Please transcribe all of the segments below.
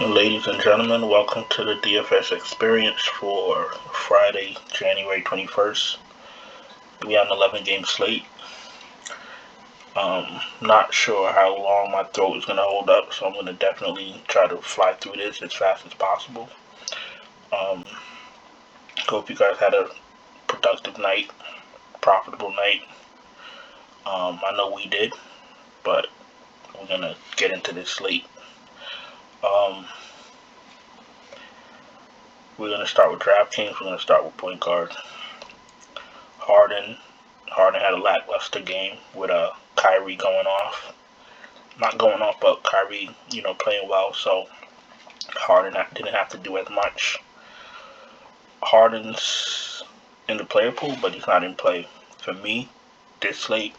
Ladies and gentlemen, welcome to the DFS experience for Friday, January 21st. We have an 11-game slate. Not sure how long my throat is going to hold up, so I'm going to definitely try to fly through this as fast as possible. Hope you guys had a productive night, profitable night. I know we did, but we're going to get into this slate. We're going to start with DraftKings. We're going to start with point guard. Harden had a lackluster game with Kyrie going off. Not going off, but Kyrie, playing well, so Harden didn't have to do as much. Harden's in the player pool, but he's not in play for me this slate,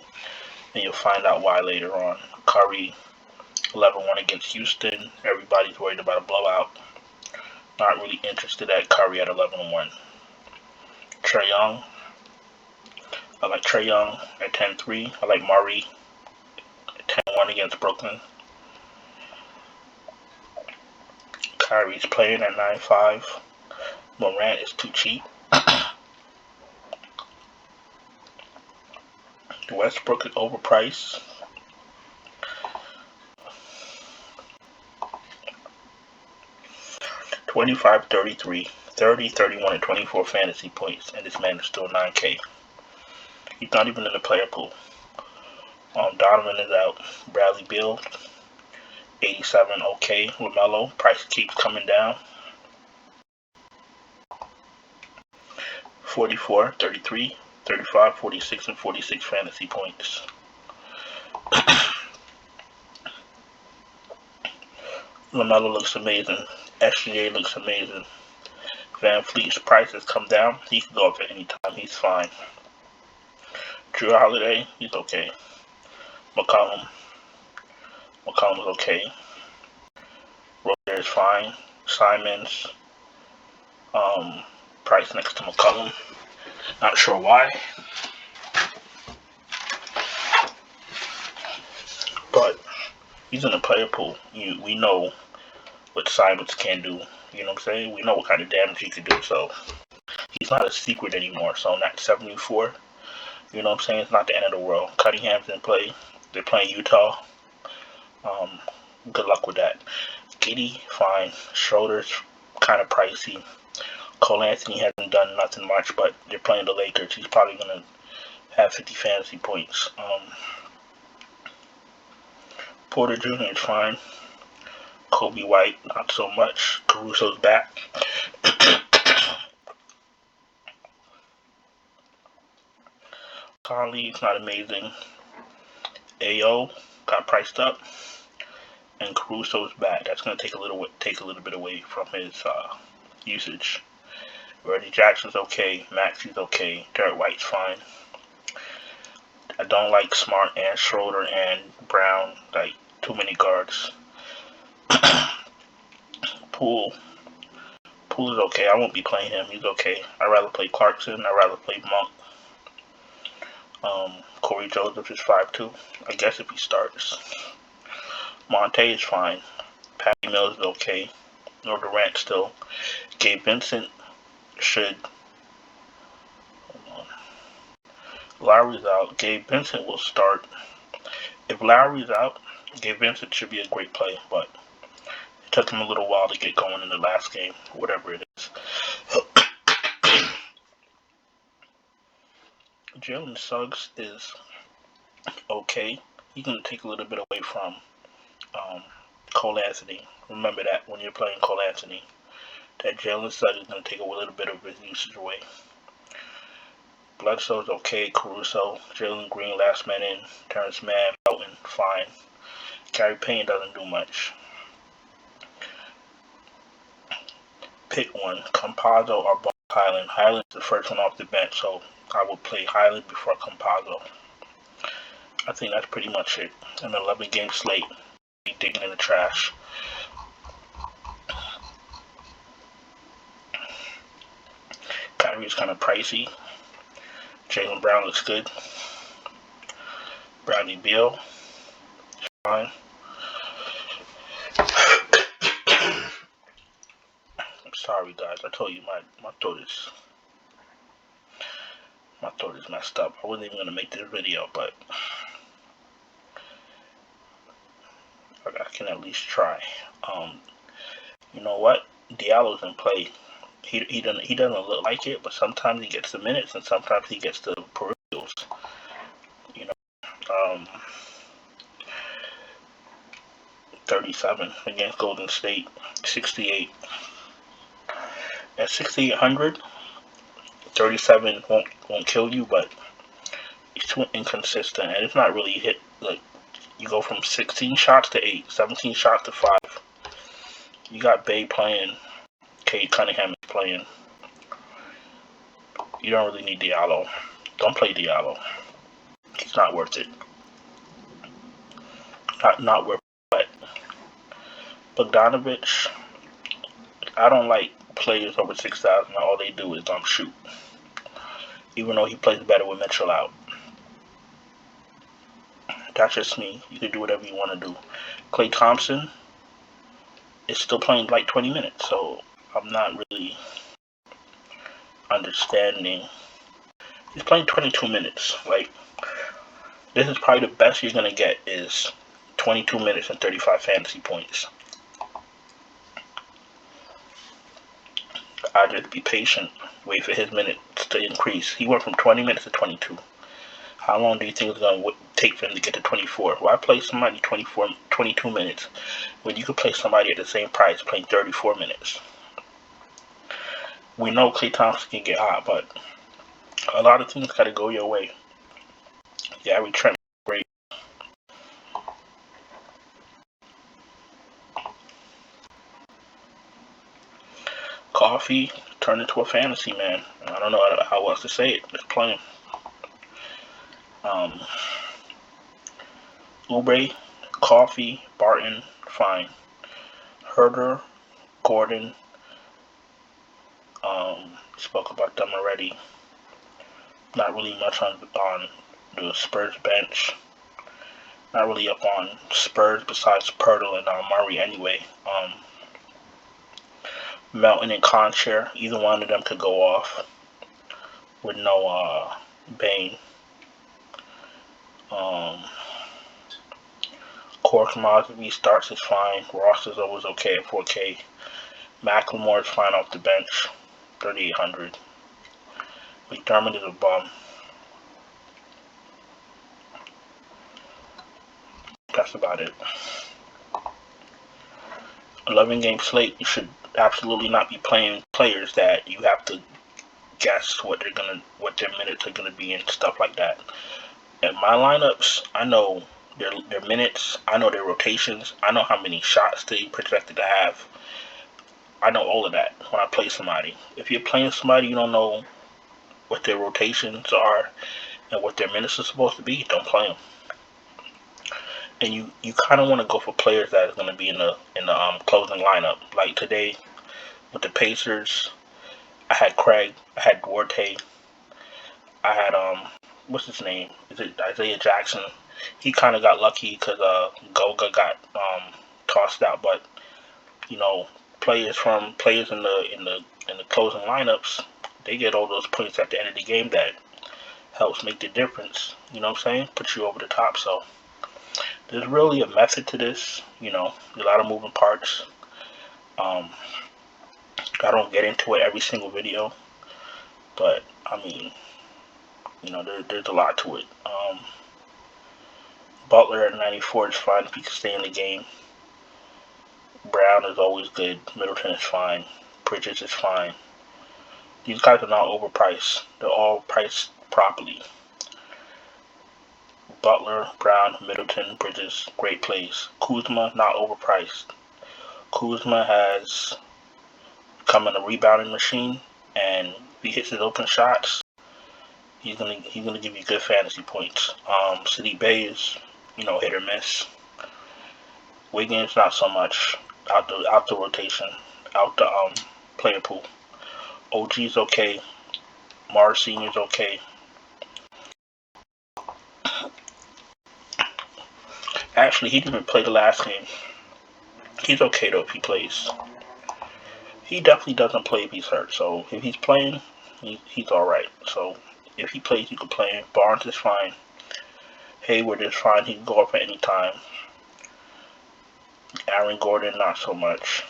and you'll find out why later on. Curry, 11-1 against Houston. Everybody's worried about a blowout. Not really interested at Curry at 11-1. Trae Young. I like Trae Young at 10-3. I like Murray at 10-1 against Brooklyn. Kyrie's playing at 9-5. Morant is too cheap. Westbrook is overpriced. $25-33, 30, 31, and 24 fantasy points, and this man is still 9K. He's not even in the player pool. Donovan is out. Bradley Beal, 87, okay. LaMelo, price keeps coming down. 44, 33, 35, 46, and 46 fantasy points. LaMelo looks amazing. SGA looks amazing. Van Fleet's price has come down. He can go up at any time. He's fine. Drew Holiday, he's okay. McCollum is okay. Rozier is fine. Simons, price next to McCollum. Not sure why. But he's in the player pool. We know what Simons can do. You know what I'm saying? We know what kind of damage he can do. So he's not a secret anymore. So in that 74, you know what I'm saying? It's not the end of the world. Cunningham's in play. They're playing Utah. Good luck with that. Giddy, fine. Schroeder's kind of pricey. Cole Anthony hasn't done nothing much, but they're playing the Lakers. He's probably going to have 50 fantasy points. Porter Jr. is fine. Kobe White, not so much. Caruso's back. Conley is not amazing. AO got priced up, and Caruso's back. That's going to take a little bit away from his usage. Reggie Jackson's okay. Maxey's okay. Derek White's fine. I don't like Smart and Schroeder and Brown. Like, too many guards. Poole is okay. I won't be playing him. He's okay. I'd rather play Clarkson. I'd rather play Monk. Corey Joseph is 5'2". I guess if he starts. Monte is fine. Patty Mills is okay. No Durant still. Gabe Vincent should. Hold on. Lowry's out. Gabe Vincent will start. If Lowry's out, Gabe Vincent should be a great play, but it took him a little while to get going in the last game, whatever it is. Jalen Suggs is okay. He can take a little bit away from Cole Anthony. Remember that when you're playing Cole Anthony, that Jalen Suggs is going to take a little bit of his usage away. Bledsoe's okay. Caruso, Jalen Green, last man in. Terrence Mann, Melton, fine. Gary Payne doesn't do much. Pick one. Campazzo or Bob Highland. Highland's the first one off the bench, so I will play Highland before Campazzo. I think that's pretty much it. An 11-game slate. Be digging in the trash. Kyrie's kind of pricey. Jaylen Brown looks good. Bradley Beal, fine. Sorry guys, I told you my throat is messed up. I wasn't even gonna make this video, but I can at least try. You know what? Diallo's in play. He doesn't look like it, but sometimes he gets the minutes and sometimes he gets the peripherals. You know, 37 against Golden State, 68. At 6,800, 37 won't kill you, but it's too inconsistent, and it's not really hit. Like, you go from 16 shots to 8, 17 shots to 5. You got Bay playing, Cade Cunningham is playing. You don't really need Diallo. Don't play Diallo. He's not worth it. Not worth it. Bogdanovich, I don't like players over 6,000. All they do is shoot. Even though he plays better with Mitchell out. That's just me. You can do whatever you want to do. Klay Thompson is still playing like 20 minutes, so I'm not really understanding. He's playing 22 minutes. Like, this is probably the best you're going to get is 22 minutes and 35 fantasy points. I'll just be patient, wait for his minutes to increase. He went from 20 minutes to 22. How long do you think it's going to take for him to get to 24? Why play somebody 22 minutes when you could play somebody at the same price playing 34 minutes? We know Klay Thompson can get hot, but a lot of things got to go your way. Gary Trent, great. Coffee turned into a fantasy man. I don't know how else to say it. Just play him. Oubre, Coffee, Barton, fine. Herder, Gordon, spoke about them already. Not really much on the Spurs bench. Not really up on Spurs besides Pirtle and Murray anyway. Melton and Concher, either one of them could go off with no Bane. Korkmaz starts is fine. Ross is always okay at 4K. McLemore is fine off the bench, 3,800. McDermott is a bum. That's about it. 11-game slate. You should absolutely not be playing players that you have to guess what their minutes are gonna be and stuff like that. In my lineups, I know their minutes, I know their rotations, I know how many shots they projected to have. I know all of that when I play somebody. If you're playing somebody you don't know what their rotations are and what their minutes are supposed to be, don't play them. And you kind of want to go for players that are going to be in the closing lineup. Like today with the Pacers, I had Craig, I had Duarte, I had what's his name? Is it Isaiah Jackson? He kind of got lucky because Goga got tossed out, but you know, players in the closing lineups, they get all those points at the end of the game that helps make the difference. You know what I'm saying? Put you over the top. So there's really a method to this. You know, a lot of moving parts. I don't get into it every single video, but I mean, you know, there's a lot to it. Butler at 94 is fine if he can stay in the game. Brown is always good. Middleton is fine. Bridges is fine. These guys are not overpriced. They're all priced properly. Butler, Brown, Middleton, Bridges, great plays. Kuzma, not overpriced. Kuzma has become a rebounding machine, and if he hits his open shots, he's gonna give you good fantasy points. Sadiq Bey is, you know, hit or miss. Wiggins, not so much. Out the rotation, out the player pool. OG's okay. Mars Senior's okay. Actually, he didn't even play the last game. He's okay though if he plays. He definitely doesn't play if he's hurt. So if he's playing, he's alright. So if he plays, you can play him. Barnes is fine. Hayward is fine. He can go up at any time. Aaron Gordon, not so much.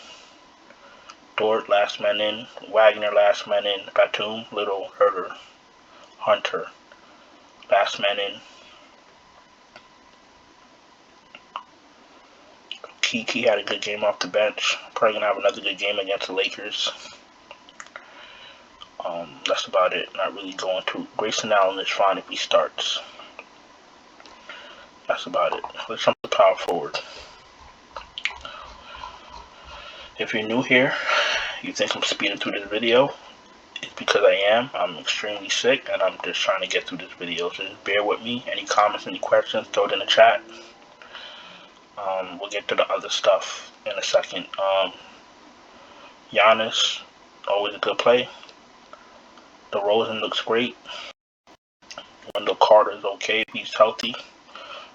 Dort, last man in. Wagner, last man in. Batum, Little, Herter, Hunter, last man in. Kiki had a good game off the bench. Probably gonna have another good game against the Lakers. That's about it. Not really going to. Grayson Allen is fine if he starts. That's about it. Let's jump to power forward. If you're new here, you think I'm speeding through this video, it's because I am. I'm extremely sick and I'm just trying to get through this video. So just bear with me. Any comments, any questions, throw it in the chat. We'll get to the other stuff in a second. Giannis, always a good play. DeRozan looks great. Wendell Carter is okay if he's healthy.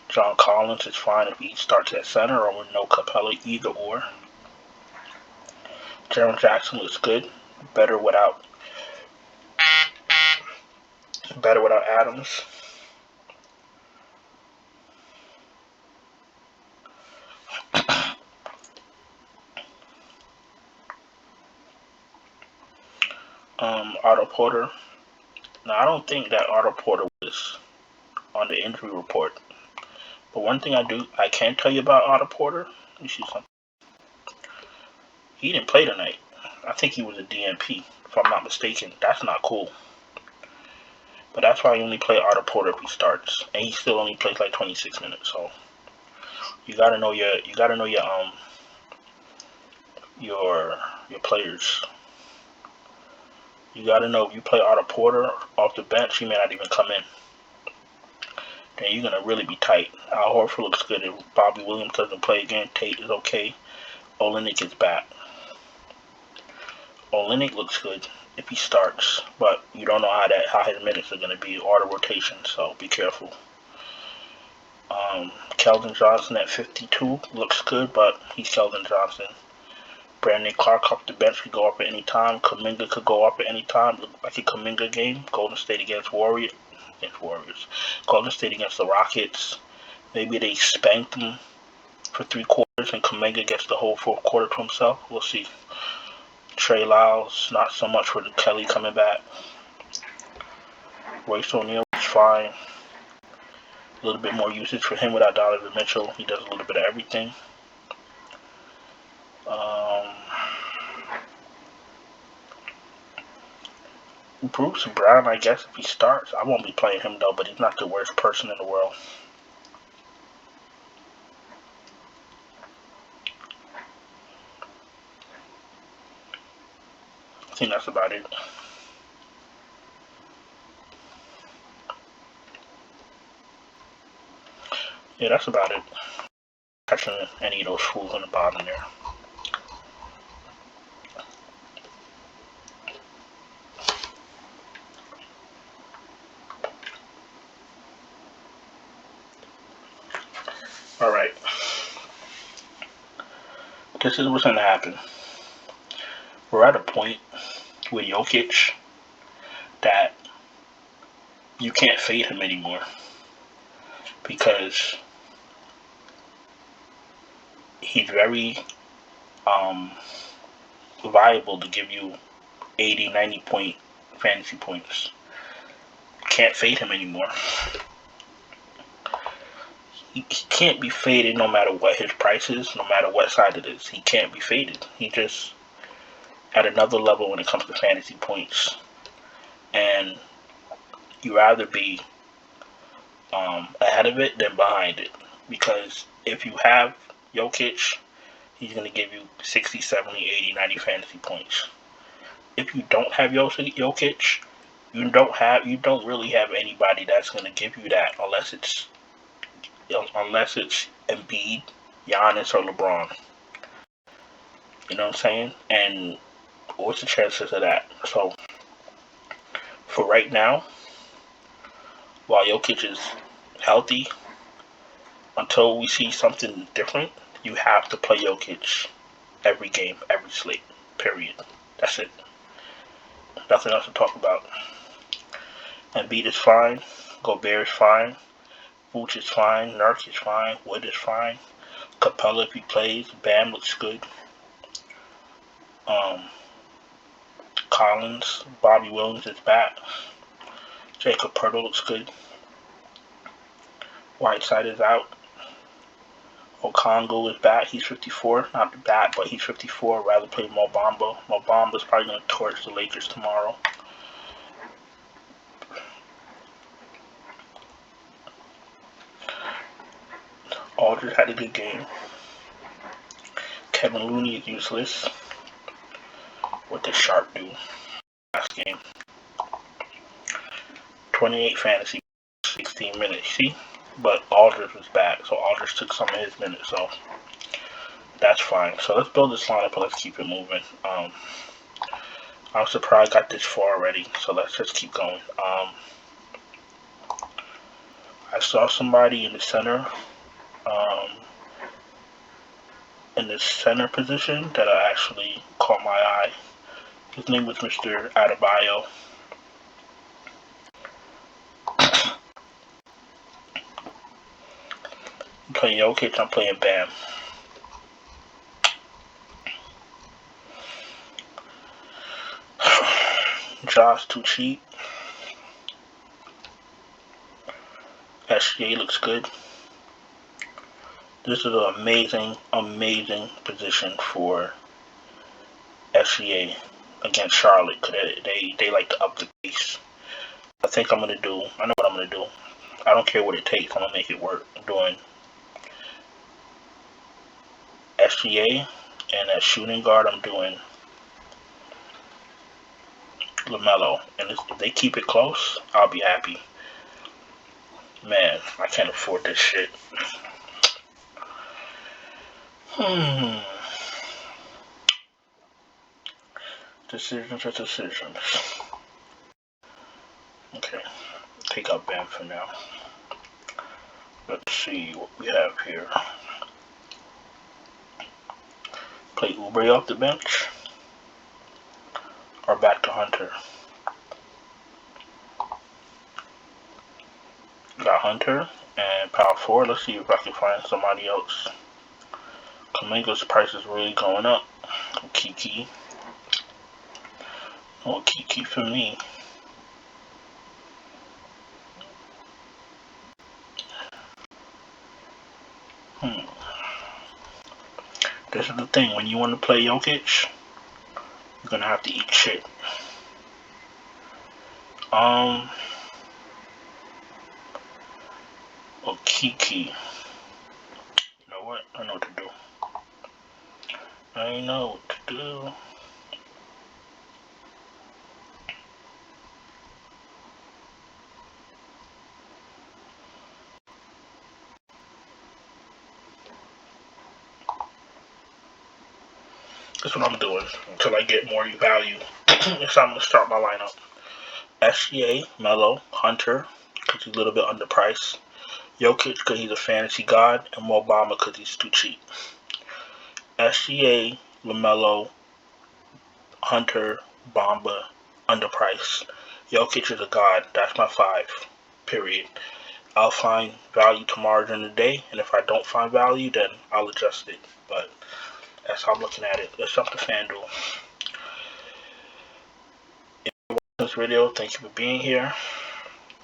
John Collins is fine if he starts at center or with no Capella, either or. Jaren Jackson looks good. Better without Adams. Otto Porter. Now, I don't think that Otto Porter was on the injury report. But one thing I can tell you about Otto Porter, let me see something. He didn't play tonight. I think he was a DNP, if I'm not mistaken. That's not cool. But that's why you only play Otto Porter if he starts, and he still only plays like 26 minutes. So you gotta know your players. You gotta know if you play Otto Porter off the bench, he may not even come in. Then you're gonna really be tight. Al Horford looks good. If Bobby Williams doesn't play again, Tate is okay. Olynyk is back. Olynyk looks good if he starts, but you don't know how his minutes are gonna be or the rotation, so be careful. Keldon Johnson at 52 looks good, but he's Keldon Johnson. Brandon Clark off the bench could go up at any time. Kuminga could go up at any time. Look like a Kuminga game. Golden State against Warriors. Golden State against the Rockets. Maybe they spanked them for 3 quarters and Kuminga gets the whole 4th quarter to himself. We'll see. Trey Lyles, not so much for Kelly coming back. Royce O'Neal is fine. A little bit more usage for him without Donovan Mitchell. He does a little bit of everything. Bruce Brown, I guess, if he starts. I won't be playing him, though, but he's not the worst person in the world. I think that's about it. Yeah, that's about it. Catching any of those fools on the bottom there. Alright. This is what's going to happen. We're at a point with Jokic that you can't fade him anymore. Because he's very viable to give you 80, 90 point fantasy points. You can't fade him anymore. He can't be faded no matter what his price is, no matter what side it is. He can't be faded. He just at another level when it comes to fantasy points. And you rather be ahead of it than behind it. Because if you have Jokic, he's going to give you 60, 70, 80, 90 fantasy points. If you don't have Jokic, you don't really have anybody that's going to give you that unless it's Embiid, Giannis, or LeBron. You know what I'm saying? And what's the chances of that? So for right now, while Jokic is healthy, until we see something different, you have to play Jokic every game, every slate. Period. That's it. Nothing else to talk about. Embiid is fine. Gobert is fine. Vooch is fine. Nurk is fine. Wood is fine. Capella, if he plays. Bam looks good. Collins, Bobby Williams is back. Jacob Poeltl looks good. Whiteside is out. Okongwu is back. He's 54. Not back, but he's 54. Rather play Mo Bamba. Mo Bamba's probably going to torch the Lakers tomorrow. Aldridge had a good game. Kevin Looney is useless. What did Sharp do last game? 28 fantasy, 16 minutes. See? But Aldridge was back, so Aldridge took some of his minutes, so that's fine. So let's build this lineup and let's keep it moving. I'm surprised I got this far already, so let's just keep going. I saw somebody in the center, position that I actually caught my eye. His name was Mr. Adebayo. I'm playing Jokic, I'm playing Bam. Josh too cheap. SGA looks good. This is an amazing position for SGA against Charlotte, because they like to up the pace. I know what I'm going to do. I don't care what it takes. I'm going to make it work. I'm doing SGA, and as shooting guard, I'm doing LaMelo. And if they keep it close, I'll be happy. Man, I can't afford this shit. Decisions. Okay, take out Bam for now. Let's see what we have here. Play Oubre off the bench, or back to Hunter. Got Hunter and power forward. Let's see if I can find somebody else. Kuminga's price is really going up. Kiki. Oh, Kiki for me. This is the thing. When you want to play Jokic, you're gonna have to eat shit. Or Kiki. You know what? I know what to do. That's what I'm doing until I get more value. So I'm going to start my lineup. SGA, Melo, Hunter, because he's a little bit underpriced. Jokic, because he's a fantasy god. And Mo Bamba, because he's too cheap. SGA, LaMelo, Hunter, Bamba, underpriced. Jokic is a god. That's my 5. Period. I'll find value tomorrow during the day, and if I don't find value, then I'll adjust it. But that's how I'm looking at it. Let's jump to FanDuel. If you're watching this video, thank you for being here.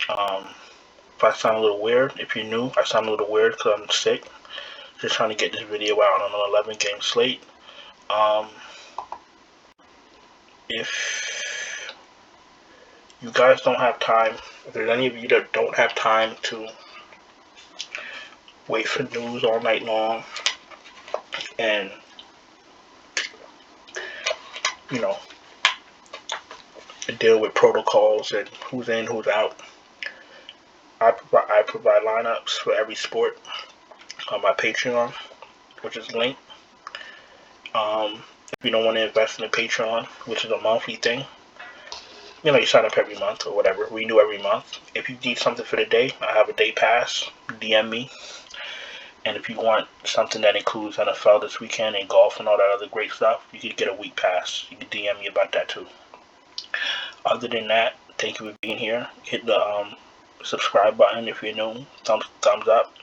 If I sound a little weird, if you're new, I sound a little weird because I'm sick. Just trying to get this video out on an 11-game slate. If you guys don't have time, if there's any of you that don't have time to wait for news all night long and, you know, deal with protocols and who's in, who's out, I provide lineups for every sport on my Patreon, which is linked. If you don't want to invest in a Patreon, which is a monthly thing, you know, you sign up every month or whatever, renew every month. If you need something for the day, I have a day pass, DM me. And if you want something that includes NFL this weekend and golf and all that other great stuff, you could get a week pass. You can DM me about that too. Other than that, thank you for being here. Hit the subscribe button if you're new. Thumbs up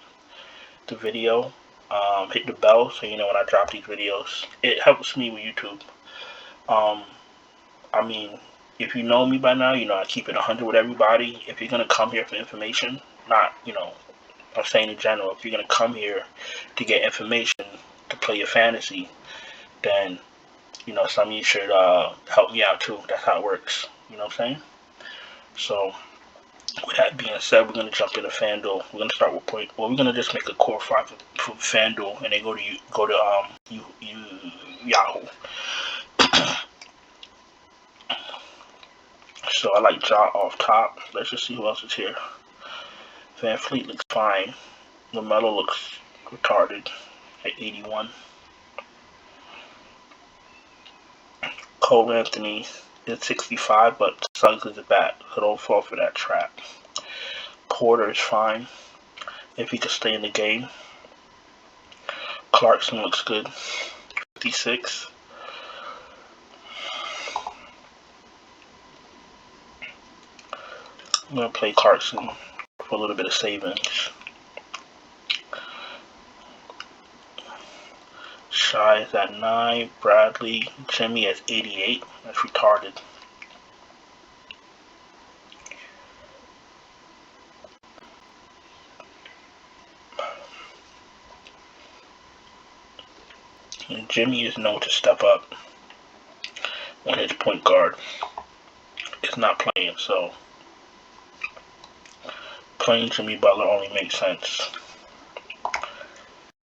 the video. Hit the bell so you know when I drop these videos. It helps me with YouTube. I mean, if you know me by now, you know I keep it 100 with everybody. If you're gonna come here for information, not, you know, I'm saying in general, if you're gonna come here to get information to play your fantasy, then, you know, some of you should help me out too. That's how it works. You know what I'm saying? So, with that being said, we're gonna jump into FanDuel. We're gonna start with point. Well, we're gonna just make a core 5 for FanDuel, and then go to Yahoo. So I like Ja off top. Let's just see who else is here. Van Fleet looks fine. LaMelo looks retarded at 81. Cole Anthony is 65, but Suggs is a bat, so don't fall for that trap. Porter is fine if he could stay in the game. Clarkson looks good, 56. I'm going to play Clarkson for a little bit of savings. Shy is at 9. Bradley, Jimmy is 88. That's retarded. And Jimmy is known to step up when his point guard is not playing, so playing Jimmy Butler only makes sense.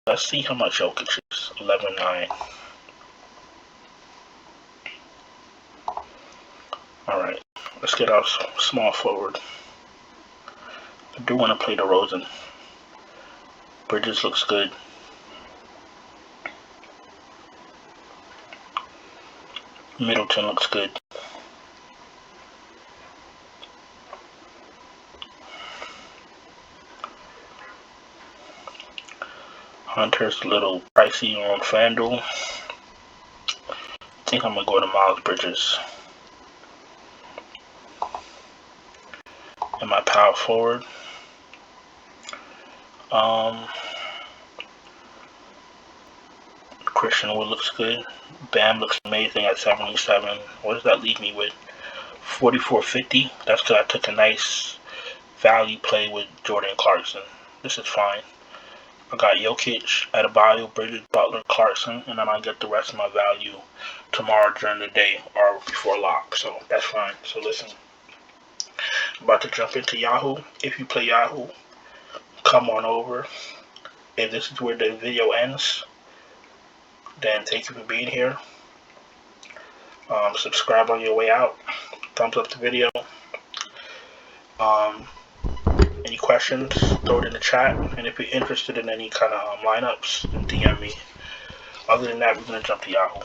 Let's see how much Jokic is. 11-9. Alright, let's get our small forward. I do want to play DeRozan. Bridges looks good. Middleton looks good. Hunter's a little pricey on FanDuel. I think I'm going to go to Miles Bridges. And my power forward. Christian Wood looks good. Bam looks amazing at 77. What does that leave me with? 44.50. That's because I took a nice value play with Jordan Clarkson. This is fine. I got Jokic, Adebayo, Bridges, Butler, Clarkson, and then I get the rest of my value tomorrow during the day or before lock. So that's fine. So listen, I'm about to jump into Yahoo. If you play Yahoo, come on over. If this is where the video ends, then thank you for being here. Subscribe on your way out. Thumbs up the video. Any questions, throw it in the chat. And if you're interested in any kind of lineups, then DM me. Other than that, we're going to jump to Yahoo.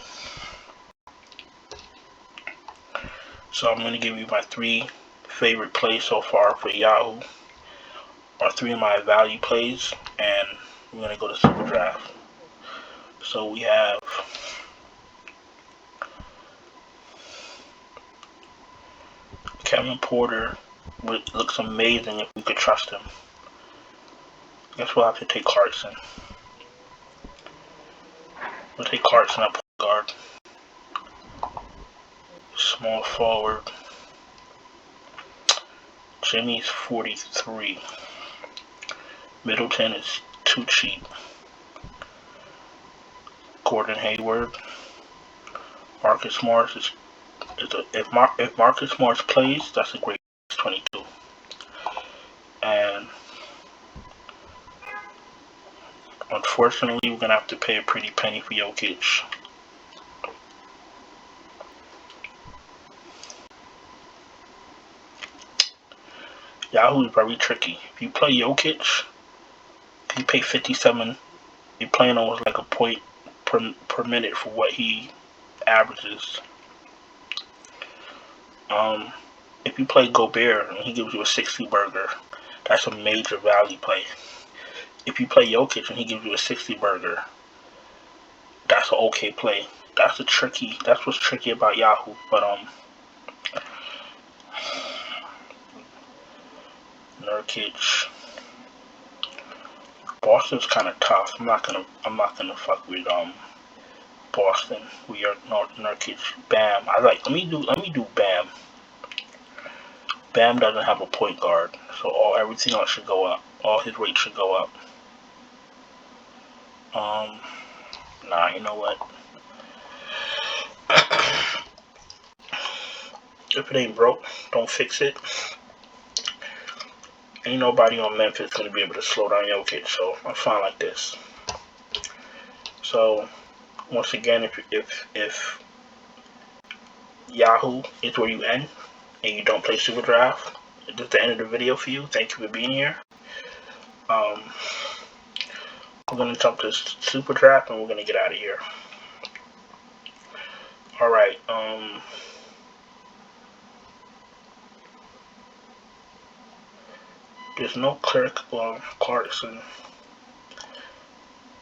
So I'm going to give you my 3 favorite plays so far for Yahoo. Or 3 of my value plays. And we're going to go to SUPERDRAFT. So we have Kevin Porter. Looks amazing if we could trust him. Guess we'll have to take Clarkson. We'll take Clarkson at point guard. Small forward. Jimmy's 43. Middleton is too cheap. Gordon Hayward. Marcus Morris is if Marcus Morris plays, that's a great 22. And unfortunately, we're gonna have to pay a pretty penny for Jokic. Yahoo is very tricky. If you play Jokic, you pay 57. You're playing almost like a point per minute for what he averages. If you play Gobert and he gives you a 60 burger, that's a major value play. if you play Jokic and he gives you a 60 burger, that's an okay play. That's what's tricky about Yahoo. But Nurkic, Boston's kind of tough. I'm not gonna fuck with Boston. We are Nurkic. Bam. Let me do Bam. Bam doesn't have a point guard, so everything else should go up. All his rates should go up. Nah, you know what? If it ain't broke, don't fix it. Ain't nobody on Memphis gonna be able to slow down Jokic, so I'm fine like this. So once again, if Yahoo is where you end and you don't play Super Draft, this is the end of the video for you. Thank you for being here. We're gonna jump to Super Draft and we're gonna get out of here. All right. There's no Clarkson.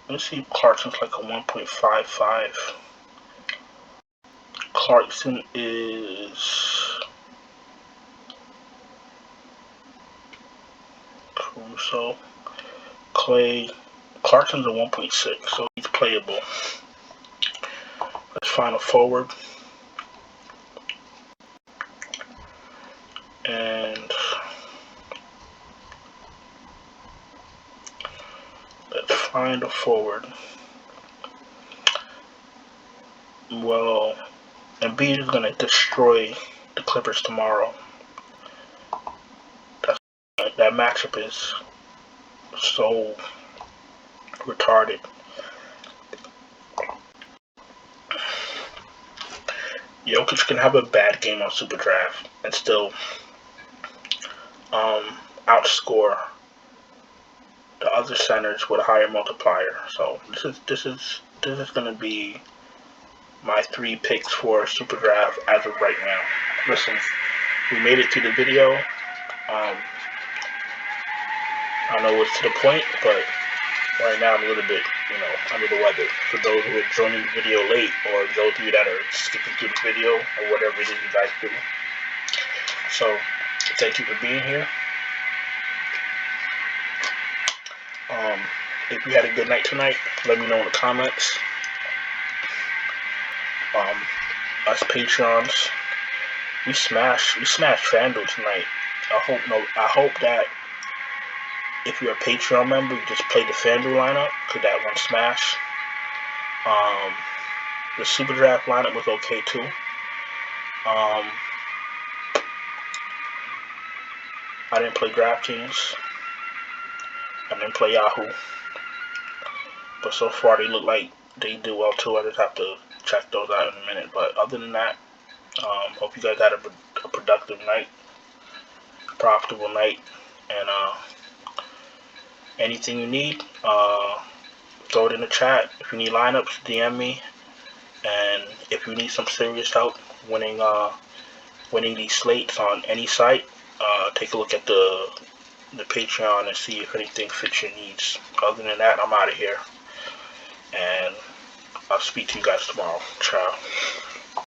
Let's see if Clarkson's like a 1.55. Clarkson is Caruso. Clay. Clarkson's a 1.6, so he's playable. Let's find a forward. And let's find a forward. Well, Embiid is going to destroy the Clippers tomorrow. That matchup is so retarded. Jokic can have a bad game on Super Draft and still outscore the other centers with a higher multiplier. So this is gonna be my 3 picks for Super Draft as of right now. Listen, we made it through the video. I know it's to the point, but right now I'm a little bit, under the weather. For those who are joining the video late, or those of you that are skipping through the video, or whatever it is you guys do. So, thank you for being here. If you had a good night tonight, let me know in the comments. Us Patreons, we smashed FanDuel tonight. I hope that if you're a Patreon member, you just play the FanDuel lineup, because that one smash. The Super Draft lineup was okay too. I didn't play DRAFTKINGS. I didn't play Yahoo. But so far they look like they do well too. I just have to check those out in a minute. But other than that, hope you guys had a productive night, profitable night, and anything you need, throw it in the chat. If you need lineups, DM me. And if you need some serious help winning these slates on any site, take a look at the Patreon and see if anything fits your needs. Other than that, I'm out of here. And I'll speak to you guys tomorrow. Ciao.